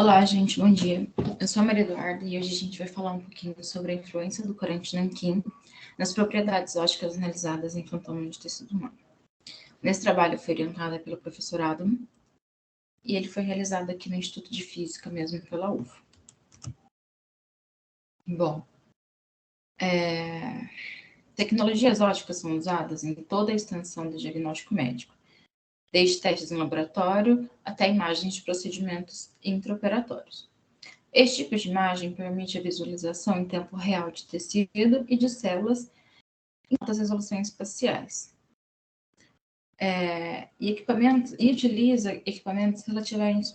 Olá, gente, bom dia. Eu sou a Maria Eduarda e hoje a gente vai falar um pouquinho sobre a influência do corante Nanquim nas propriedades ópticas analisadas em fantoma de tecido humano. Nesse trabalho foi orientado pelo professor Adam e ele foi realizado aqui no Instituto de Física, mesmo pela UFO. Bom, tecnologias ópticas são usadas em toda a extensão do diagnóstico médico, desde testes em laboratório até imagens de procedimentos intraoperatórios. Este tipo de imagem permite a visualização em tempo real de tecido e de células em altas resoluções espaciais. E utiliza equipamentos relativamente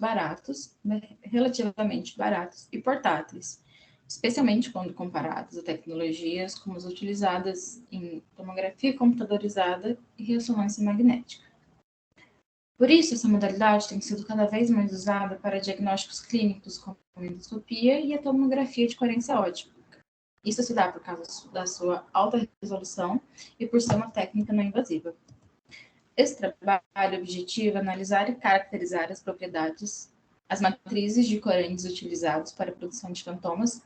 baratos e portáteis, especialmente quando comparados a tecnologias como as utilizadas em tomografia computadorizada e ressonância magnética. Por isso, essa modalidade tem sido cada vez mais usada para diagnósticos clínicos como a endoscopia e a tomografia de coerência óptica. Isso se dá por causa da sua alta resolução e por ser uma técnica não invasiva. Esse trabalho objetiva analisar e caracterizar as propriedades, as matrizes de corantes utilizados para a produção de fantomas,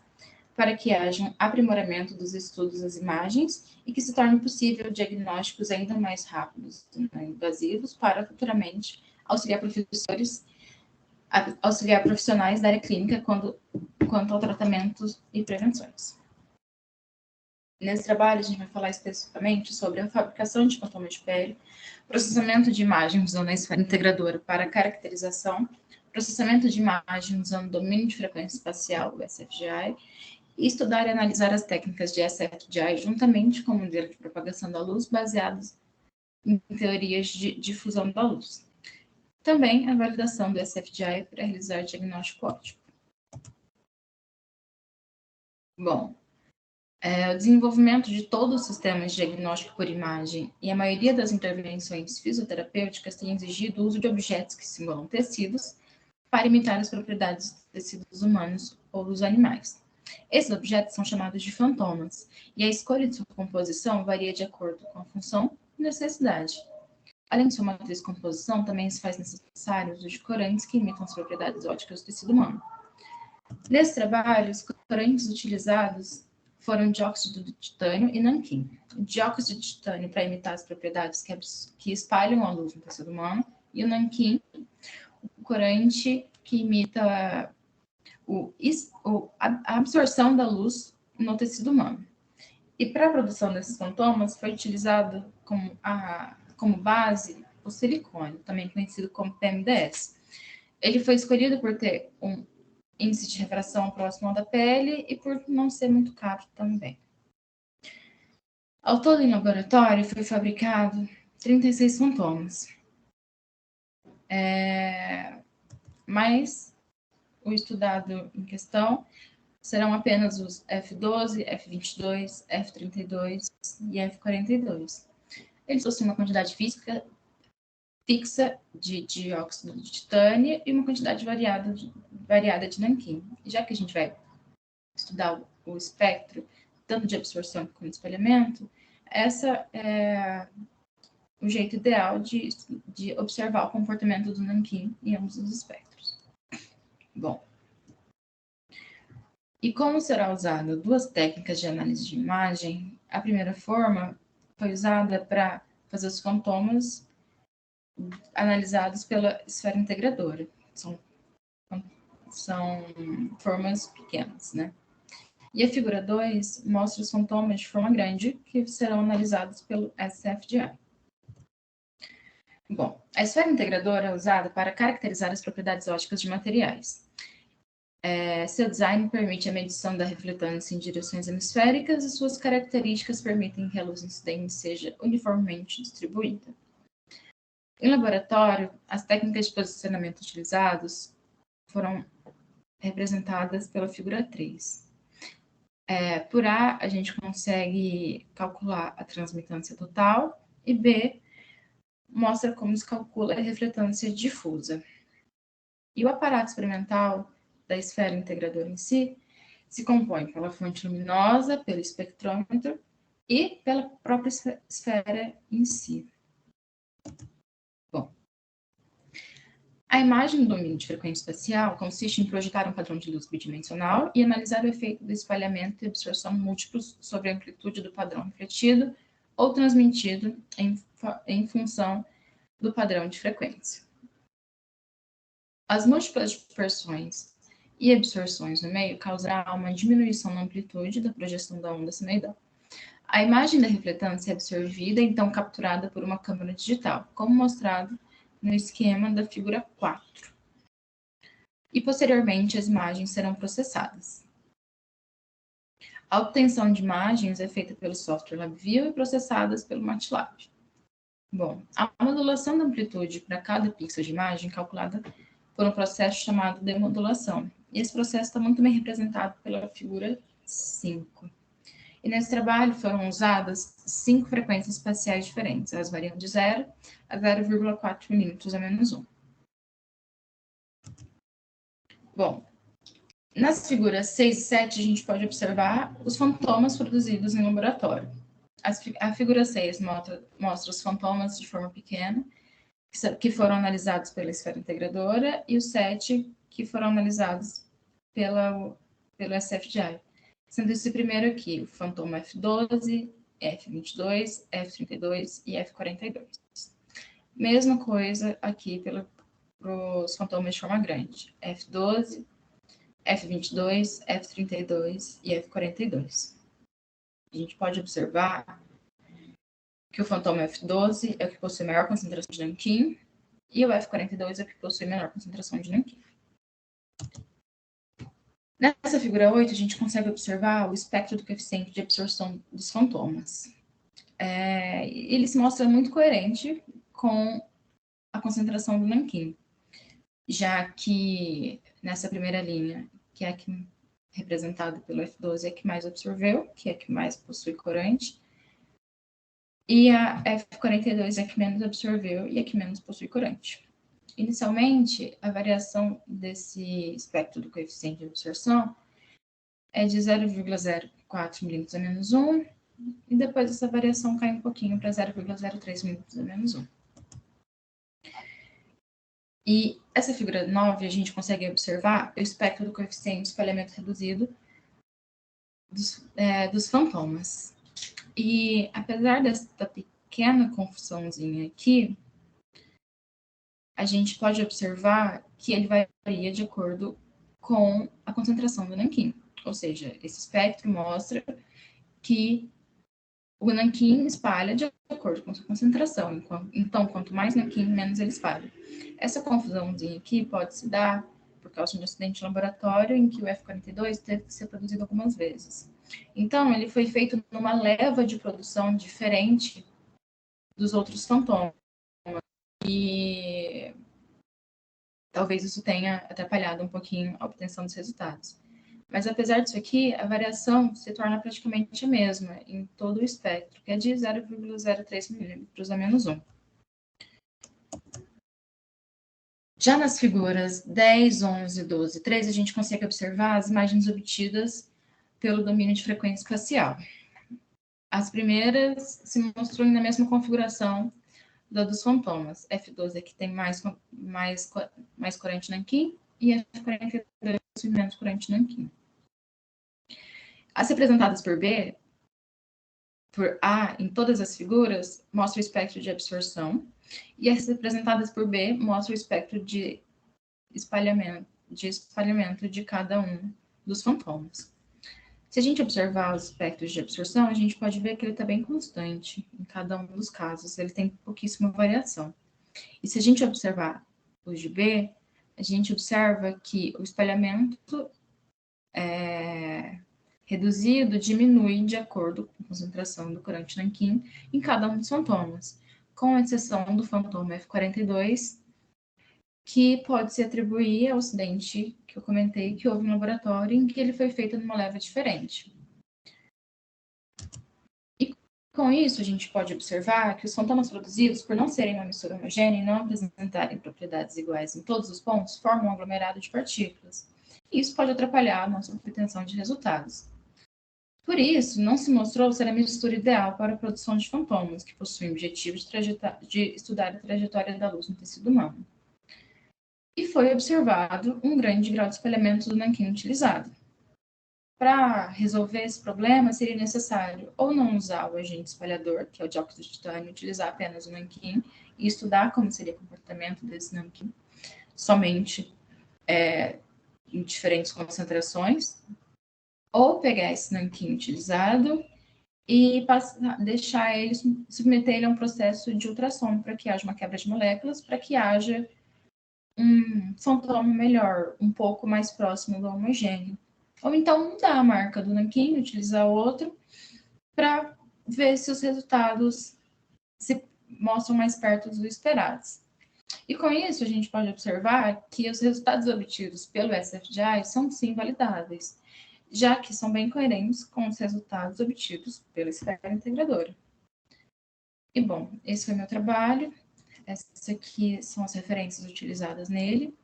para que haja um aprimoramento dos estudos das imagens e que se torne possível diagnósticos ainda mais rápidos e não invasivos para futuramente auxiliar profissionais da área clínica quanto ao tratamento e prevenções. Nesse trabalho, a gente vai falar especificamente sobre a fabricação de fantoma de pele, processamento de imagem usando a esfera integradora para caracterização, processamento de imagem usando domínio de frequência espacial, o SFGI, e estudar e analisar as técnicas de SFGI juntamente com o modelo de propagação da luz baseados em teorias de difusão da luz. Também a validação do SFGI para realizar diagnóstico óptico. Bom, o desenvolvimento de todos os sistemas de diagnóstico por imagem e a maioria das intervenções fisioterapêuticas tem exigido o uso de objetos que simulam tecidos para imitar as propriedades dos tecidos humanos ou dos animais. Esses objetos são chamados de fantomas, e a escolha de sua composição varia de acordo com a função e necessidade. Além de sua matriz composição, também se faz necessário o uso de corantes que imitam as propriedades ópticas do tecido humano. Nesse trabalho, os corantes utilizados foram dióxido de titânio e nanquim. O dióxido de titânio para imitar as propriedades que espalham a luz no tecido humano, e o nanquim, o corante que imita a absorção da luz no tecido humano. E para a produção desses fantomas foi utilizado como base o silicone, também conhecido como PMDS. Ele foi escolhido por ter um índice de refração próximo ao da pele e por não ser muito caro também. Ao todo, em laboratório, foi fabricado 36 fantomas. Mas o estudado em questão serão apenas os F12, F22, F32 e F42. Eles possuem uma quantidade fixa de dióxido de titânio e uma quantidade variada de nanquim. Já que a gente vai estudar o espectro, tanto de absorção como de espalhamento, essa é o jeito ideal de observar o comportamento do nanquim em ambos os espectros. Bom, e como será usada duas técnicas de análise de imagem, a primeira forma foi usada para fazer os fantomas analisados pela esfera integradora. São formas pequenas, né? E a figura 2 mostra os fantomas de forma grande, que serão analisados pelo SFGI. Bom, a esfera integradora é usada para caracterizar as propriedades ópticas de materiais. Seu design permite a medição da refletância em direções hemisféricas e suas características permitem que a luz incidente seja uniformemente distribuída. Em laboratório, as técnicas de posicionamento utilizadas foram representadas pela figura 3. Por A, a gente consegue calcular a transmitância total, e B, mostra como se calcula a refletância difusa. E o aparato experimental da esfera integradora em si se compõe pela fonte luminosa, pelo espectrômetro e pela própria esfera em si. Bom, A imagem do domínio de frequência espacial consiste em projetar um padrão de luz bidimensional e analisar o efeito do espalhamento e absorção múltiplos sobre a amplitude do padrão refletido ou transmitido em função do padrão de frequência. As múltiplas dispersões e absorções no meio causará uma diminuição na amplitude da projeção da onda senoidal. A imagem da refletância é absorvida, então capturada por uma câmera digital, como mostrado no esquema da figura 4. E, posteriormente, as imagens serão processadas. A obtenção de imagens é feita pelo software LabVIEW e processadas pelo MATLAB. Bom, a modulação da amplitude para cada pixel de imagem é calculada por um processo chamado demodulação. E esse processo está muito bem representado pela figura 5. E nesse trabalho foram usadas 5 frequências espaciais diferentes. Elas variam de 0 a 0,4 milímetros a menos 1. Bom, nas figuras 6 e 7, a gente pode observar os fantomas produzidos em laboratório. A figura 6 mostra os fantomas de forma pequena, que foram analisados pela esfera integradora, e os 7 que foram analisados pelo SFGI. Sendo esse primeiro aqui, o fantoma F12, F22, F32 e F42. Mesma coisa aqui para os fantomas de forma grande, F12, F22, F32 e F42. A gente pode observar que o fantoma F12 é o que possui maior concentração de nanquim e o F42 é o que possui menor concentração de nanquim. Nessa figura 8, a gente consegue observar o espectro do coeficiente de absorção dos fantomas. Ele se mostra muito coerente com a concentração do nanquim, já que nessa primeira linha, que é a que representada pelo F12, é a que mais absorveu, que é a que mais possui corante, e a F42 é a que menos absorveu e a que menos possui corante. Inicialmente, a variação desse espectro do coeficiente de absorção é de 0,04 milímetros a menos 1, e depois essa variação cai um pouquinho para 0,03 milímetros a menos 1. E essa figura 9, a gente consegue observar o espectro do coeficiente de espalhamento reduzido dos fantomas. E apesar dessa pequena confusãozinha aqui, a gente pode observar que ele varia de acordo com a concentração do nanquim. Ou seja, esse espectro mostra que o nanquim espalha de acordo com a sua concentração. Então, quanto mais nanquim, menos ele espalha. Essa confusãozinha aqui pode se dar por causa de um acidente de laboratório em que o F42 teve que ser produzido algumas vezes. Então, ele foi feito numa leva de produção diferente dos outros fantomas. E talvez isso tenha atrapalhado um pouquinho a obtenção dos resultados. Mas, apesar disso aqui, a variação se torna praticamente a mesma em todo o espectro, que é de 0,03 milímetros a menos 1. Já nas figuras 10, 11, 12 e 13, a gente consegue observar as imagens obtidas pelo domínio de frequência espacial. As primeiras se mostrou na mesma configuração da dos fantomas. F12 é que tem mais corante nanquim e F42 possui menos corante nanquim. As representadas por B, por A, em todas as figuras, mostram o espectro de absorção, e as representadas por B mostram o espectro de espalhamento de cada um dos fantomas. Se a gente observar os espectros de absorção, a gente pode ver que ele está bem constante em cada um dos casos, ele tem pouquíssima variação. E se a gente observar os de B, a gente observa que o espalhamento reduzido diminui de acordo com a concentração do corante nanquim em cada um dos fantomas, com exceção do fantoma F42, que pode se atribuir ao acidente que eu comentei que houve no laboratório, em que ele foi feito numa leva diferente. E com isso, a gente pode observar que os fantomas produzidos, por não serem uma mistura homogênea e não apresentarem propriedades iguais em todos os pontos, formam um aglomerado de partículas. E isso pode atrapalhar a nossa obtenção de resultados. Por isso, não se mostrou ser a mistura ideal para a produção de fantomas, que possuem o objetivo de estudar a trajetória da luz no tecido humano. e foi observado um grande grau de espalhamento do nanquim utilizado. Para resolver esse problema, seria necessário ou não usar o agente espalhador, que é o dióxido de titânio, utilizar apenas o nanquim e estudar como seria o comportamento desse nanquim, somente em diferentes concentrações, ou pegar esse nanquim utilizado e deixar ele, submeter ele a um processo de ultrassom para que haja uma quebra de moléculas, para que haja um fantoma melhor, um pouco mais próximo do homogêneo. Ou então mudar a marca do nanquim, utilizar outro, para ver se os resultados se mostram mais perto dos esperados. E com isso, a gente pode observar que os resultados obtidos pelo SFDI são sim validáveis, já que são bem coerentes com os resultados obtidos pela esfera integradora. E bom, esse foi meu trabalho, essas aqui são as referências utilizadas nele,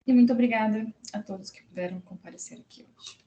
e muito obrigada a todos que puderam comparecer aqui hoje.